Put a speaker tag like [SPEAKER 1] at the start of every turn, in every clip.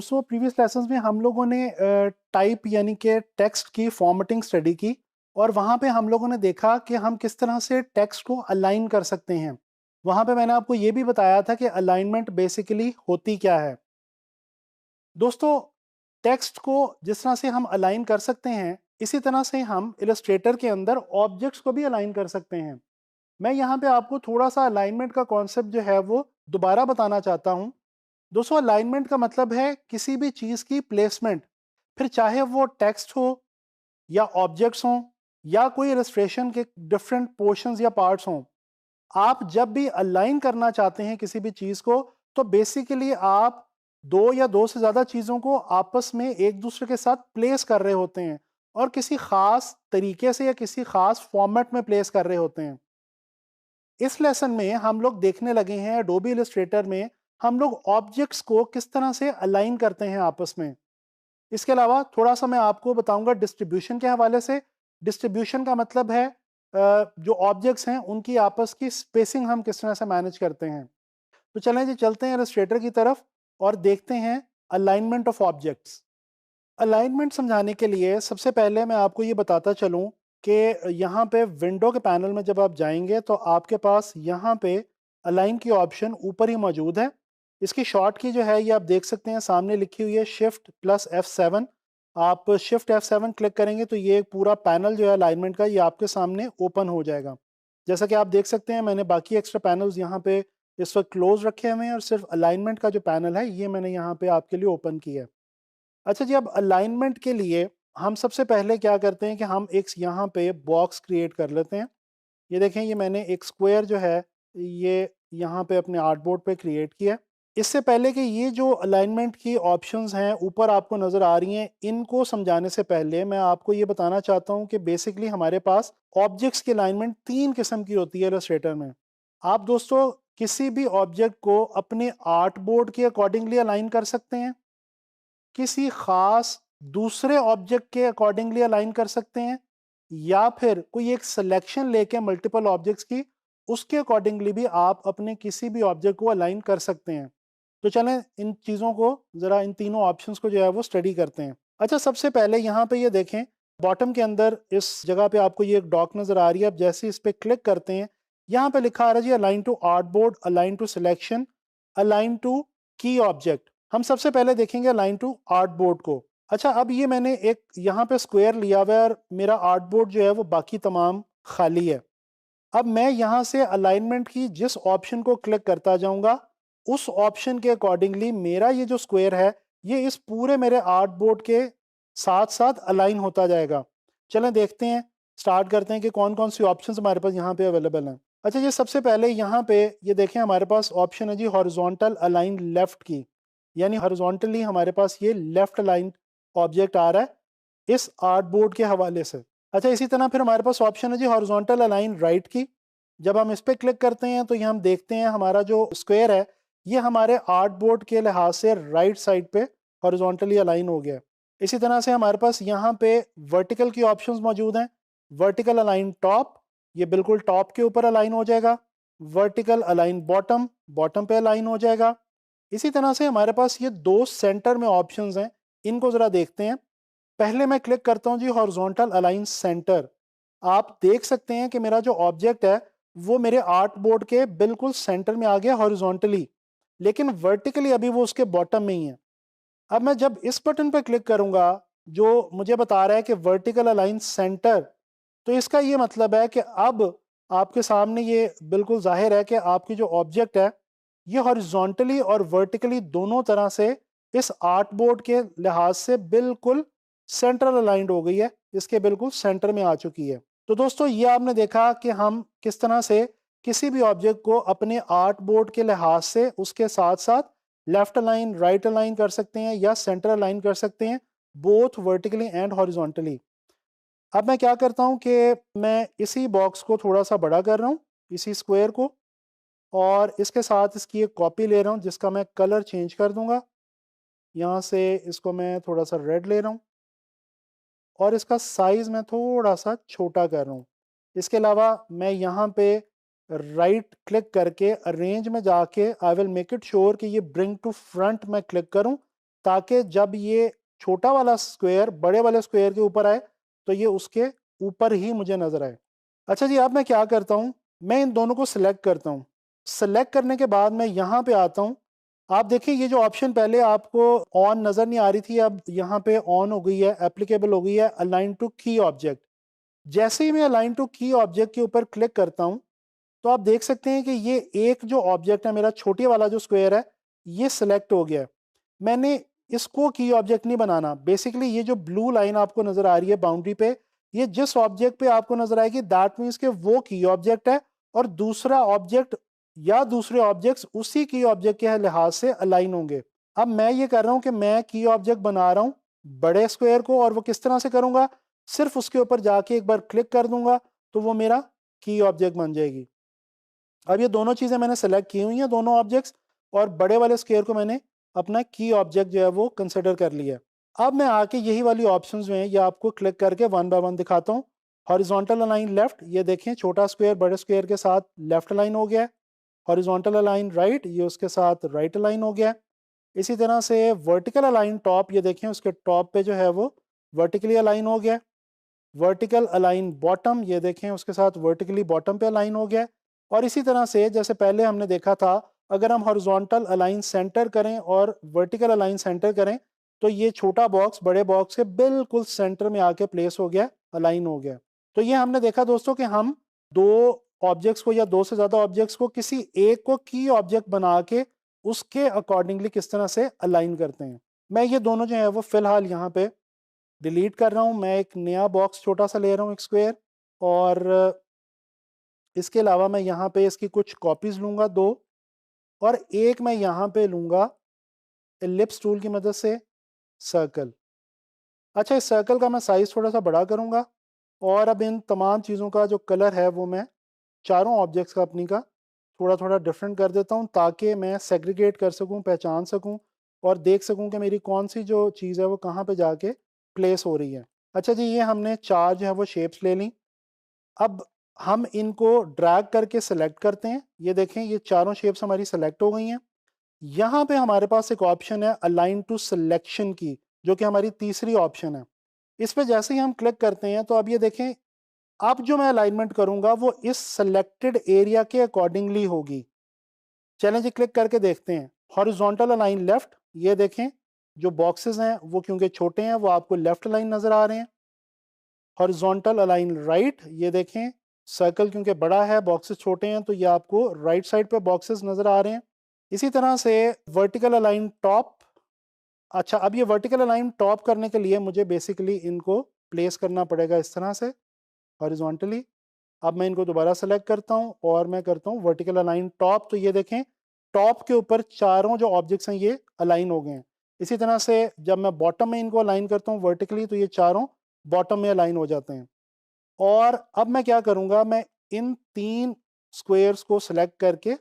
[SPEAKER 1] दोस्तों previous lessons में हम लोगों ने टाइप यानी कि टेक्स्ट की फॉर्मेटिंग स्टडी की और वहाँ पे हम लोगों ने देखा कि हम किस तरह से टेक्स्ट को अलाइन कर सकते हैं। वहाँ पे मैंने आपको ये भी बताया था कि अलाइनमेंट बेसिकली होती क्या है। दोस्तों टेक्स्ट को जिस तरह से हम अलाइन कर सकते हैं, इसी तरह से हम इलस्ट्रेटर के अंदर ऑब्जेक्ट्स को भी अलाइन कर सकते हैं। मैं यहाँ पे आपको थोड़ा सा अलाइनमेंट का कॉन्सेप्ट जो है वो दोबारा बताना चाहता हूँ। दोस्तों अलाइनमेंट का मतलब है किसी भी चीज़ की प्लेसमेंट, फिर चाहे वो टेक्स्ट हो या ऑब्जेक्ट्स हों या कोई इलस्ट्रेशन के डिफरेंट पोर्शंस या पार्ट्स हों। आप जब भी अलाइन करना चाहते हैं किसी भी चीज़ को, तो बेसिकली आप दो या दो से ज़्यादा चीज़ों को आपस में एक दूसरे के साथ प्लेस कर रहे होते हैं और किसी खास तरीके से या किसी खास फॉर्मेट में प्लेस कर रहे होते हैं। इस लेसन में हम लोग देखने लगे हैं एडोबी इलस्ट्रेटर में हम लोग ऑब्जेक्ट्स को किस तरह से अलाइन करते हैं आपस में। इसके अलावा थोड़ा सा मैं आपको बताऊंगा डिस्ट्रीब्यूशन के हवाले से। डिस्ट्रीब्यूशन का मतलब है जो ऑब्जेक्ट्स हैं उनकी आपस की स्पेसिंग हम किस तरह से मैनेज करते हैं। तो चलें जी, चलते हैं इलस्ट्रेटर की तरफ और देखते हैं अलाइनमेंट ऑफ ऑब्जेक्ट्स। अलाइनमेंट समझाने के लिए सबसे पहले मैं आपको ये बताता चलूं कि यहाँ पे विंडो के पैनल में जब आप जाएंगे तो आपके पास यहाँ पे अलाइन की ऑप्शन ऊपर ही मौजूद है। इसकी शॉर्ट की जो है ये आप देख सकते हैं, सामने लिखी हुई है शिफ्ट प्लस F7। आप शिफ्ट F7 क्लिक करेंगे तो ये पूरा पैनल जो है अलाइनमेंट का ये आपके सामने ओपन हो जाएगा। जैसा कि आप देख सकते हैं मैंने बाकी एक्स्ट्रा पैनल्स यहाँ पे इस वक्त क्लोज रखे हुए हैं और सिर्फ अलाइनमेंट का जो पैनल है ये मैंने यहाँ पे आपके लिए ओपन किया है। अच्छा जी, अब अलाइनमेंट के लिए हम सबसे पहले क्या करते हैं कि हम एक यहाँ पे बॉक्स क्रिएट कर लेते हैं। ये देखें, ये मैंने एक स्क्वायर जो है ये यहाँ पे अपने आर्टबोर्ड पे क्रिएट किया। इससे पहले कि ये जो अलाइनमेंट की ऑप्शंस हैं ऊपर आपको नज़र आ रही हैं, इनको समझाने से पहले मैं आपको ये बताना चाहता हूँ कि बेसिकली हमारे पास ऑब्जेक्ट्स की अलाइनमेंट 3 किस्म की होती है इलस्ट्रेटर में। आप दोस्तों किसी भी ऑब्जेक्ट को अपने आर्टबोर्ड के अकॉर्डिंगली अलाइन कर सकते हैं, किसी खास दूसरे ऑब्जेक्ट के अकॉर्डिंगली अलाइन कर सकते हैं, या फिर कोई एक सिलेक्शन लेके मल्टीपल ऑब्जेक्ट्स की उसके अकॉर्डिंगली भी आप अपने किसी भी ऑब्जेक्ट को अलाइन कर सकते हैं। तो चलें इन चीज़ों को ज़रा, इन तीनों ऑप्शंस को जो है वो स्टडी करते हैं। अच्छा, सबसे पहले यहाँ पे ये देखें, बॉटम के अंदर इस जगह पे आपको ये एक डॉक नज़र आ रही है। अब जैसे इस पर क्लिक करते हैं यहाँ पे लिखा आ रहा है जी align to artboard, align to selection, align to key object. हम सबसे पहले देखेंगे अलाइन टू आर्टबोर्ड को। अच्छा, अब ये मैंने एक यहाँ पे स्क्वायर लिया हुआ है और मेरा आर्टबोर्ड जो है वो बाकी तमाम खाली है। अब मैं यहाँ से अलाइनमेंट की जिस ऑप्शन को क्लिक करता जाऊंगा उस ऑप्शन के अकॉर्डिंगली मेरा ये जो स्क्वायर है ये इस पूरे मेरे आर्टबोर्ड के साथ साथ अलाइन होता जाएगा। चलें देखते हैं, स्टार्ट करते हैं कि कौन कौन सी ऑप्शंस हमारे पास यहाँ पे अवेलेबल हैं। अच्छा, ये सबसे पहले यहाँ पे ये देखें, हमारे पास ऑप्शन है जी हॉरिजॉन्टल अलाइन लेफ्ट की, यानी हॉरिजॉन्टली हमारे पास ये लेफ्ट अलाइन ऑब्जेक्ट आ रहा है इस आर्टबोर्ड के हवाले से। अच्छा, इसी तरह फिर हमारे पास ऑप्शन है जी हॉरिजॉन्टल अलाइन राइट की। जब हम इस पर क्लिक करते हैं तो ये हम देखते हैं हमारा जो स्क्वायर है ये हमारे आर्टबोर्ड के लिहाज से राइट साइड पे हॉरिजॉन्टली अलाइन हो गया। इसी तरह से हमारे पास यहाँ पे वर्टिकल की ऑप्शंस मौजूद हैं। वर्टिकल अलाइन टॉप, ये बिल्कुल टॉप के ऊपर अलाइन हो जाएगा। वर्टिकल अलाइन बॉटम, बॉटम पे अलाइन हो जाएगा। इसी तरह से हमारे पास ये दो सेंटर में ऑप्शंस हैं, इनको ज़रा देखते हैं। पहले मैं क्लिक करता हूँ जी हॉरिजॉन्टल अलाइन सेंटर। आप देख सकते हैं कि मेरा जो ऑब्जेक्ट है वो मेरे आर्ट बोर्ड के बिल्कुल सेंटर में आ गया हॉरिजॉन्टली, लेकिन वर्टिकली अभी वो उसके बॉटम में ही है। अब मैं जब इस बटन पर क्लिक करूंगा जो मुझे बता रहा है कि वर्टिकल अलाइन सेंटर, तो इसका ये मतलब है कि अब आपके सामने ये बिल्कुल जाहिर है कि आपकी जो ऑब्जेक्ट है ये हॉरिजॉन्टली और वर्टिकली दोनों तरह से इस आर्ट बोर्ड के लिहाज से बिल्कुल सेंट्रल अलाइंड हो गई है, इसके बिल्कुल सेंटर में आ चुकी है। तो दोस्तों ये आपने देखा कि हम किस तरह से किसी भी ऑब्जेक्ट को अपने आर्ट बोर्ड के लिहाज से उसके साथ साथ लेफ्ट अलाइन, राइट अलाइन कर सकते हैं या सेंटर अलाइन कर सकते हैं, बोथ वर्टिकली एंड हॉरिजॉन्टली। अब मैं क्या करता हूँ कि मैं इसी बॉक्स को थोड़ा सा बड़ा कर रहा हूँ, इसी स्क्वायर को, और इसके साथ इसकी एक कॉपी ले रहा हूँ जिसका मैं कलर चेंज कर दूंगा। यहाँ से इसको मैं थोड़ा सा रेड ले रहा हूँ और इसका साइज़ मैं थोड़ा सा छोटा कर रहा हूँ। इसके अलावा मैं यहाँ पे राइट क्लिक करके अरेंज में जाके I will make it sure कि ये ब्रिंग टू फ्रंट मैं क्लिक करूँ ताकि जब ये छोटा वाला स्क्वायर बड़े वाले स्क्वायर के ऊपर आए तो ये उसके ऊपर ही मुझे नज़र आए। अच्छा जी, अब मैं क्या करता हूँ, मैं इन दोनों को सिलेक्ट करता हूँ। सिलेक्ट करने के बाद मैं यहाँ पे आता हूँ। आप देखिए ये जो ऑप्शन पहले आपको ऑन नज़र नहीं आ रही थी, अब यहाँ पे ऑन हो गई है, एप्लीकेबल हो गई है, अलाइन टू की ऑब्जेक्ट। जैसे ही मैं अलाइन टू की ऑब्जेक्ट के ऊपर क्लिक करता हूँ, तो आप देख सकते हैं कि ये एक जो ऑब्जेक्ट है, मेरा छोटे वाला जो स्क्वायर है, ये सिलेक्ट हो गया है। मैंने इसको की ऑब्जेक्ट नहीं बनाना। बेसिकली ये जो ब्लू लाइन आपको नजर आ रही है बाउंड्री पे, ये जिस ऑब्जेक्ट पे आपको नजर आएगी दैट मीन्स कि वो की ऑब्जेक्ट है, और दूसरा ऑब्जेक्ट या दूसरे ऑब्जेक्ट्स उसी की ऑब्जेक्ट के लिहाज से अलाइन होंगे। अब मैं ये कर रहा हूं कि मैं की ऑब्जेक्ट बना रहा हूं बड़े स्क्वायर को, और वो किस तरह से करूंगा, सिर्फ उसके ऊपर जाके एक बार क्लिक कर दूंगा तो वो मेरा की ऑब्जेक्ट बन जाएगी। अब ये दोनों चीज़ें मैंने सेलेक्ट की हुई हैं, दोनों ऑब्जेक्ट्स, और बड़े वाले स्क्वायर को मैंने अपना की ऑब्जेक्ट जो है वो कंसिडर कर लिया। अब मैं आके यही वाली ऑप्शंस जो हैं ये आपको क्लिक करके वन बाय वन दिखाता हूँ। हॉरिजॉन्टल अलाइन लेफ्ट, ये देखें छोटा स्क्वायर बड़े स्क्वायर के साथ लेफ्ट अलाइन हो गया है। हॉरिजॉन्टल अलाइन राइट, ये उसके साथ राइट अलाइन हो गया है। इसी तरह से वर्टिकल अलाइन टॉप, ये देखें उसके टॉप पे जो है वो वर्टिकली अलाइन हो गया है। वर्टिकल अलाइन बॉटम, ये देखें उसके साथ वर्टिकली बॉटम पे अलाइन हो गया है। और इसी तरह से जैसे पहले हमने देखा था, अगर हम हॉरिजॉन्टल अलाइन सेंटर करें और वर्टिकल अलाइन सेंटर करें तो ये छोटा बॉक्स बड़े बॉक्स के बिल्कुल सेंटर में आके प्लेस हो गया, अलाइन हो गया। तो ये हमने देखा दोस्तों कि हम दो ऑब्जेक्ट्स को या दो से ज़्यादा ऑब्जेक्ट्स को किसी एक को की ऑब्जेक्ट बना के उसके अकॉर्डिंगली किस तरह से अलाइन करते हैं। मैं ये दोनों जो है वो फिलहाल यहाँ पे डिलीट कर रहा हूँ। मैं एक नया बॉक्स छोटा सा ले रहा हूँ, एक स्क्वायर, और इसके अलावा मैं यहाँ पे इसकी कुछ कॉपीज लूँगा दो, और एक मैं यहाँ पे लूँगा एलिप्स टूल की मदद से सर्कल। अच्छा, इस सर्कल का मैं साइज़ थोड़ा सा बड़ा करूँगा, और अब इन तमाम चीज़ों का जो कलर है वो मैं चारों ऑब्जेक्ट्स का अपनी का थोड़ा थोड़ा डिफरेंट कर देता हूँ, ताकि मैं सेग्रीगेट कर सकूँ, पहचान सकूँ, और देख सकूँ कि मेरी कौन सी जो चीज़ है वो कहाँ पे जाके प्लेस हो रही है। अच्छा जी, ये हमने चार जो है वो शेप्स ले ली। अब हम इनको ड्रैग करके सेलेक्ट करते हैं। ये देखें ये चारों शेप्स हमारी सेलेक्ट हो गई हैं। यहाँ पे हमारे पास एक ऑप्शन है अलाइन टू सिलेक्शन की, जो कि हमारी तीसरी ऑप्शन है। इस पे जैसे ही हम क्लिक करते हैं तो अब ये देखें, अब जो मैं अलाइनमेंट करूंगा वो इस सेलेक्टेड एरिया के अकॉर्डिंगली होगी। चलें जी, क्लिक करके देखते हैं। हॉरिजॉन्टल अलाइन लेफ्ट, ये देखें जो बॉक्सेस हैं वो क्योंकि छोटे हैं वो आपको लेफ्ट लाइन नजर आ रहे हैं। हॉरिजॉन्टल अलाइन राइट, ये देखें सर्कल क्योंकि बड़ा है बॉक्सेस छोटे हैं तो ये आपको राइट साइड पे बॉक्सेस नजर आ रहे हैं। इसी तरह से वर्टिकल अलाइन टॉप। अच्छा, अब ये वर्टिकल अलाइन टॉप करने के लिए मुझे बेसिकली इनको प्लेस करना पड़ेगा इस तरह से हॉरिजॉन्टली। अब मैं इनको दोबारा सेलेक्ट करता हूँ और मैं करता हूँ वर्टिकल अलाइन टॉप, तो ये देखें टॉप के ऊपर चारों जो ऑब्जेक्ट्स हैं ये अलाइन हो गए हैं। इसी तरह से जब मैं बॉटम में इनको अलाइन करता हूँ वर्टिकली तो ये चारों बॉटम में अलाइन हो जाते हैं। और अब मैं क्या करूँगा, मैं इन तीन स्क्वेयर्स को सिलेक्ट करके,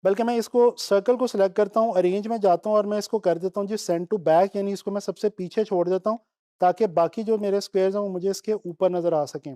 [SPEAKER 1] बल्कि मैं इसको सर्कल को सिलेक्ट करता हूँ, अरेंज में जाता हूँ और मैं इसको कर देता हूँ जी सेंड टू बैक, यानी इसको मैं सबसे पीछे छोड़ देता हूँ ताकि बाकी जो मेरे स्क्वेयर्स हैं वो मुझे इसके ऊपर नज़र आ सकें।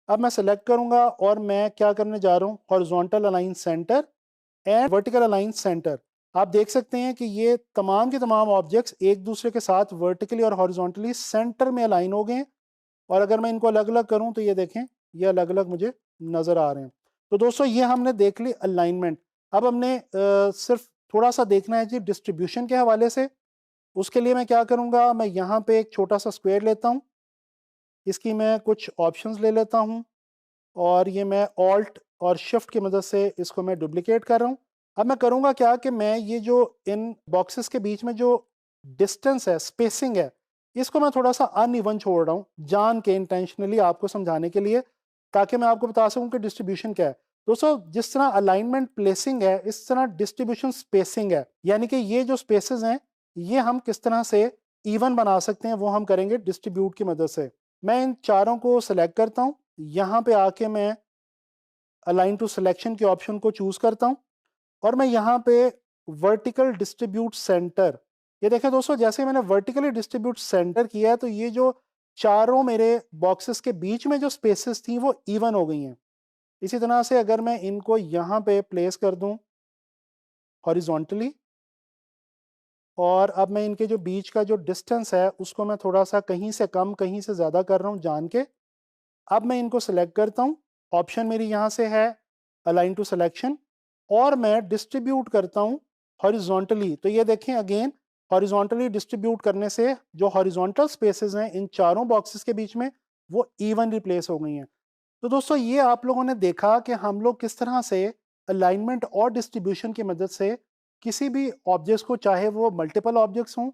[SPEAKER 1] अब मैं सेलेक्ट करूँगा और मैं क्या करने जा रहा हूँ, horizontal align centre and vertical align centre. आप देख सकते हैं कि ये तमाम के तमाम ऑब्जेक्ट्स एक दूसरे के साथ वर्टिकली और हॉरिजॉन्टली सेंटर में अलाइन हो गए हैं। और अगर मैं इनको अलग अलग करूं तो ये देखें ये अलग अलग मुझे नज़र आ रहे हैं। तो दोस्तों ये हमने देख ली अलाइनमेंट। अब हमने सिर्फ थोड़ा सा देखना है जी डिस्ट्रीब्यूशन के हवाले से। उसके लिए मैं क्या करूँगा, मैं यहाँ पे एक छोटा सा स्क्वायर लेता हूँ, इसकी मैं कुछ ऑप्शंस ले लेता हूँ, और ये मैं ऑल्ट और शिफ्ट की मदद से इसको मैं डुप्लीकेट कर रहा हूँ। अब मैं करूँगा क्या कि मैं ये जो इन बॉक्सेस के बीच में जो डिस्टेंस है, स्पेसिंग है, इसको मैं थोड़ा सा अनइवन छोड़ रहा हूँ जान के, इंटेंशनली आपको समझाने के लिए, ताकि मैं आपको बता सकूँ कि डिस्ट्रीब्यूशन क्या है। दोस्तों जिस तरह अलाइनमेंट प्लेसिंग है इस तरह डिस्ट्रीब्यूशन स्पेसिंग है, यानी कि ये जो स्पेसेस हैं ये हम किस तरह से इवन बना सकते हैं वो हम करेंगे डिस्ट्रीब्यूट की मदद से। मैं इन चारों को सिलेक्ट करता हूँ, यहाँ पे आके मैं अलाइन टू सिलेक्शन के ऑप्शन को चूज करता हूँ, और मैं यहाँ पे वर्टिकल डिस्ट्रीब्यूट सेंटर, ये देखें दोस्तों जैसे मैंने वर्टिकली डिस्ट्रीब्यूट सेंटर किया है तो ये जो चारों मेरे बॉक्सेस के बीच में जो स्पेसेस थी वो इवन हो गई हैं। इसी तरह से अगर मैं इनको यहाँ पे प्लेस कर दूं हॉरिजॉन्टली, और अब मैं इनके जो बीच का जो डिस्टेंस है उसको मैं थोड़ा सा कहीं से कम कहीं से ज़्यादा कर रहा हूँ जान के। अब मैं इनको सेलेक्ट करता हूँ, ऑप्शन मेरी यहाँ से है अलाइन टू सिलेक्शन, और मैं डिस्ट्रीब्यूट करता हूँ हॉरिजॉन्टली। तो ये देखें अगेन, हॉरिजॉन्टली डिस्ट्रीब्यूट करने से जो हॉरिजॉन्टल स्पेसेस हैं इन चारों बॉक्सेस के बीच में वो इवन रिप्लेस हो गई हैं। तो दोस्तों ये आप लोगों ने देखा कि हम लोग किस तरह से अलाइनमेंट और डिस्ट्रीब्यूशन की मदद से किसी भी ऑब्जेक्ट्स को, चाहे वो मल्टीपल ऑब्जेक्ट्स हों,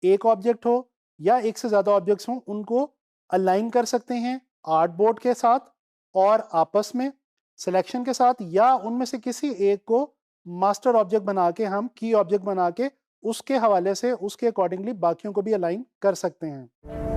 [SPEAKER 1] एक ऑब्जेक्ट हो या एक से ज़्यादा ऑब्जेक्ट्स हों, उनको अलाइन कर सकते हैं आर्ट बोर्ड के साथ और आपस में सिलेक्शन के साथ, या उनमें से किसी एक को मास्टर ऑब्जेक्ट बना के, हम की ऑब्जेक्ट बना के उसके हवाले से उसके अकॉर्डिंगली बाकियों को भी अलाइन कर सकते हैं।